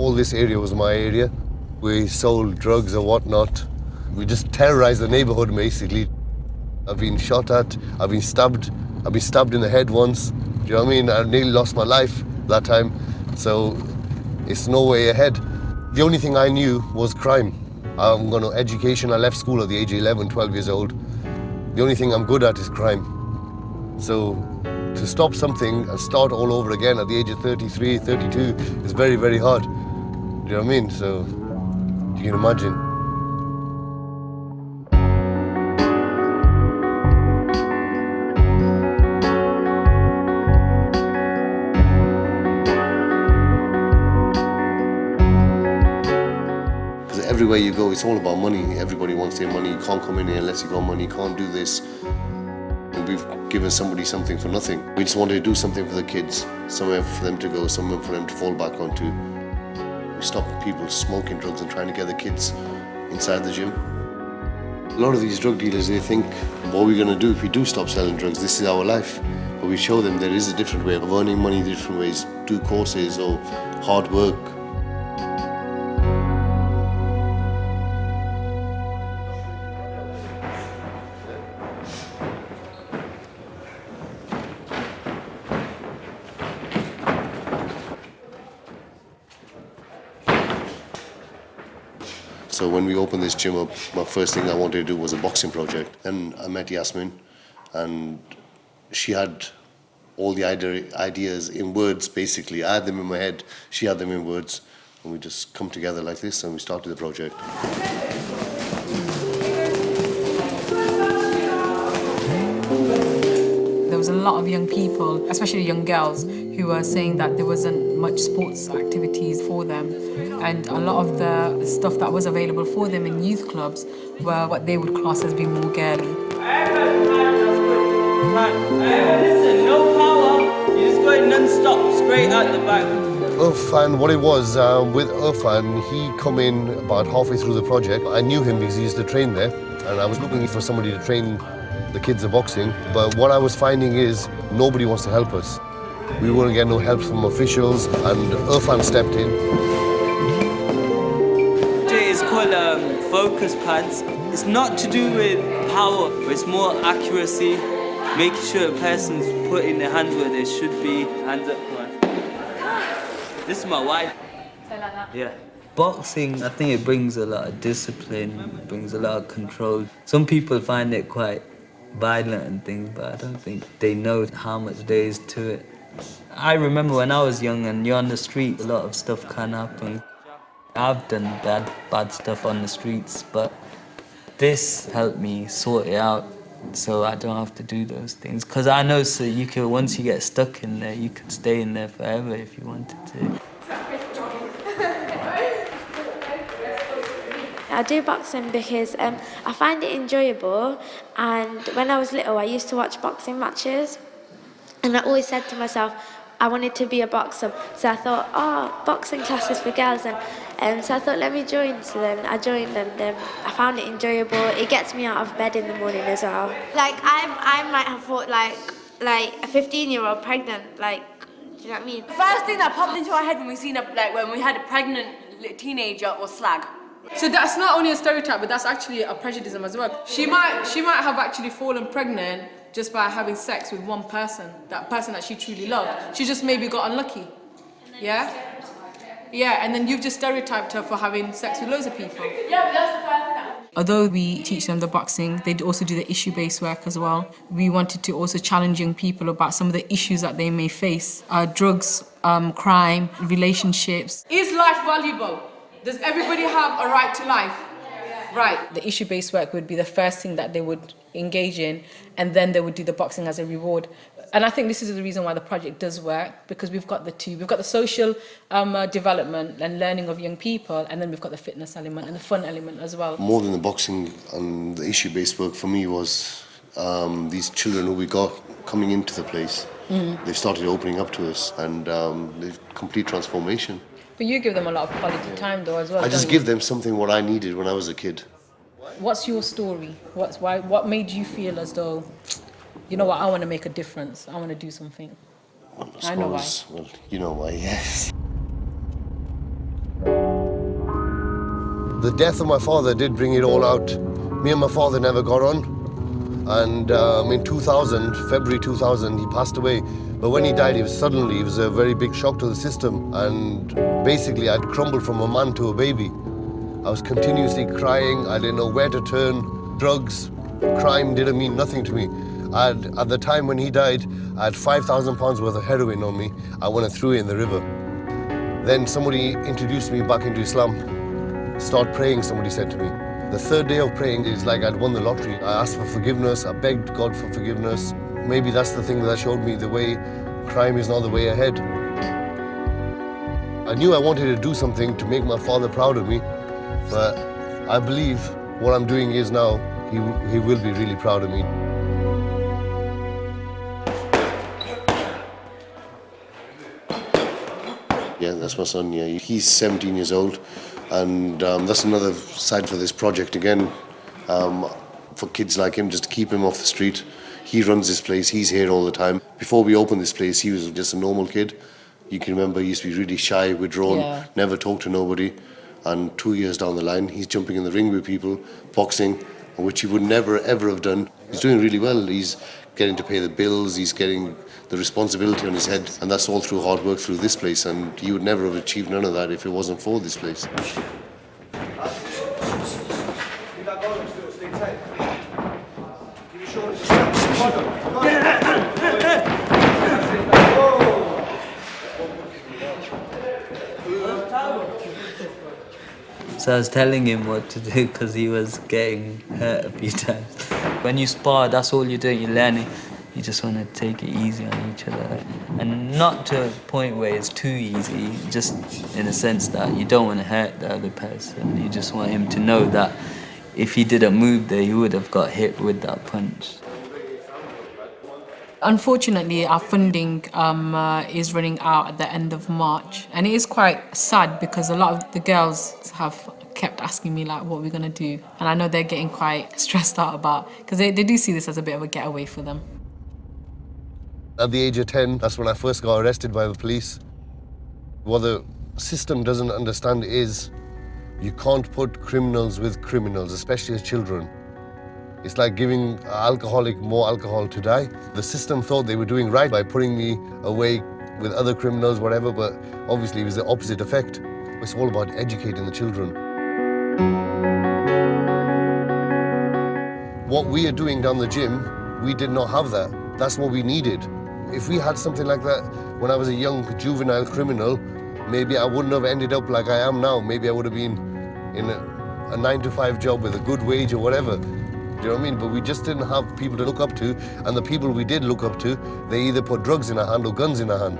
All this area was my area. We sold drugs or whatnot. We just terrorized the neighborhood, basically. I've been shot at, I've been stabbed in the head once. Do you know what I mean? I nearly lost my life that time. So it's no way ahead. The only thing I knew was crime. I'm going to education. I left school at the age of 11, 12 years old. The only thing I'm good at is crime. So to stop something and start all over again at the age of 33, 32 is very, very hard. Do you know what I mean? So you can imagine. Everywhere you go, it's all about money. Everybody wants their money. You can't come in here unless you got money. You can't do this. And we've given somebody something for nothing. We just wanted to do something for the kids, somewhere for them to go, somewhere for them to fall back onto. We stopped people smoking drugs and trying to get the kids inside the gym. A lot of these drug dealers, they think, what are we going to do if we do stop selling drugs? This is our life. But we show them there is a different way of earning money, different ways, do courses or hard work. So when we opened this gym up, my first thing I wanted to do was a boxing project. And I met Yasmin, and she had all the ideas in words, basically. I had them in my head, she had them in words. And we just come together like this and we started the project. There was a lot of young people, especially young girls, who were saying that there wasn't much sports activities for them. And a lot of the stuff that was available for them in youth clubs were what they would class as being more girly. Listen, no power, you just go non-stop, straight out the back. Irfan, what it was, with Irfan, he come in about halfway through the project. I knew him because he used to train there, and I was looking for somebody to train the kids of boxing. But what I was finding is nobody wants to help us. We wouldn't get no help from officials, and Irfan stepped in. It's called focus pads. It's not to do with power, but it's more accuracy, making sure a person's putting their hands where they should be. Hands up, come on. This is my wife. So like that? Yeah. Boxing, I think it brings a lot of discipline, brings a lot of control. Some people find it quite violent and things, but I don't think they know how much there is to it. I remember when I was young and you're on the street, a lot of stuff can happen. I've done bad stuff on the streets, but this helped me sort it out so I don't have to do those things. Because I know so you can, once you get stuck in there, you could stay in there forever if you wanted to. I do boxing because I find it enjoyable, and when I was little I used to watch boxing matches, and I always said to myself I wanted to be a boxer. So I thought, boxing classes for girls, and so I thought, let me join. So then I joined, and I found it enjoyable. It gets me out of bed in the morning as well. Like I might have thought like a 15-year-old pregnant. Like, do you know what I mean? First thing that popped into our head when we had a pregnant teenager was slag. So that's not only a stereotype, but that's actually a prejudice as well. She might have actually fallen pregnant just by having sex with one person, that person that she truly loved. She just maybe got unlucky. Yeah? Yeah, and then you've just stereotyped her for having sex with loads of people. Yeah, that's the first thing. Although we teach them the boxing, they also do the issue-based work as well. We wanted to also challenge young people about some of the issues that they may face. Drugs, crime, relationships. Is life valuable? Does everybody have a right to life? Right. The issue-based work would be the first thing that they would engage in, and then they would do the boxing as a reward. And I think this is the reason why the project does work, because we've got the two. We've got the social development and learning of young people, and then we've got the fitness element and the fun element as well. More than the boxing and the issue-based work for me was these children who we got coming into the place. They started opening up to us, and they've complete transformation. But you give them a lot of quality time though as well. I just give them something what I needed when I was a kid. What's your story? What made you feel as though, you know what, I want to make a difference, I want to do something? Well, I know why. Well, you know why, yes. The death of my father did bring it all out. Me and my father never got on. And in 2000, February 2000, he passed away. But when he died, it was a very big shock to the system. And basically, I'd crumbled from a man to a baby. I was continuously crying. I didn't know where to turn. Drugs, crime didn't mean nothing to me. At the time when he died, I had £5,000 worth of heroin on me. I went and threw it in the river. Then somebody introduced me back into Islam. Start praying, somebody said to me. The third day of praying is like I'd won the lottery. I asked for forgiveness. I begged God for forgiveness. Maybe that's the thing that showed me the way crime is not the way ahead. I knew I wanted to do something to make my father proud of me, but I believe what I'm doing is now, he will be really proud of me. Yeah, that's my son, yeah. He's 17 years old, and that's another side for this project again, for kids like him, just to keep him off the street. He runs this place, he's here all the time. Before we opened this place, he was just a normal kid. You can remember he used to be really shy, withdrawn, never talk to nobody. And 2 years down the line, he's jumping in the ring with people, boxing, which he would never, ever have done. He's doing really well. He's getting to pay the bills, he's getting the responsibility on his head, and that's all through hard work through this place, and he would never have achieved none of that if it wasn't for this place. So I was telling him what to do because he was getting hurt a few times. When you spar, that's all you're doing, you're learning. You just want to take it easy on each other. And not to a point where it's too easy, just in a sense that you don't want to hurt the other person. You just want him to know that if he didn't move there, he would have got hit with that punch. Unfortunately, our funding is running out at the end of March, and it is quite sad because a lot of the girls have kept asking me like what we're going to do, and I know they're getting quite stressed out about, because they do see this as a bit of a getaway for them. At the age of 10, that's when I first got arrested by the police. What the system doesn't understand is you can't put criminals with criminals, especially as children. It's like giving an alcoholic more alcohol to die. The system thought they were doing right by putting me away with other criminals, whatever, but obviously it was the opposite effect. It's all about educating the children. What we are doing down the gym, we did not have that. That's what we needed. If we had something like that when I was a young juvenile criminal, maybe I wouldn't have ended up like I am now. Maybe I would have been in a 9-to-5 job with a good wage or whatever. Do you know what I mean? But we just didn't have people to look up to, and the people we did look up to, they either put drugs in our hand or guns in our hand.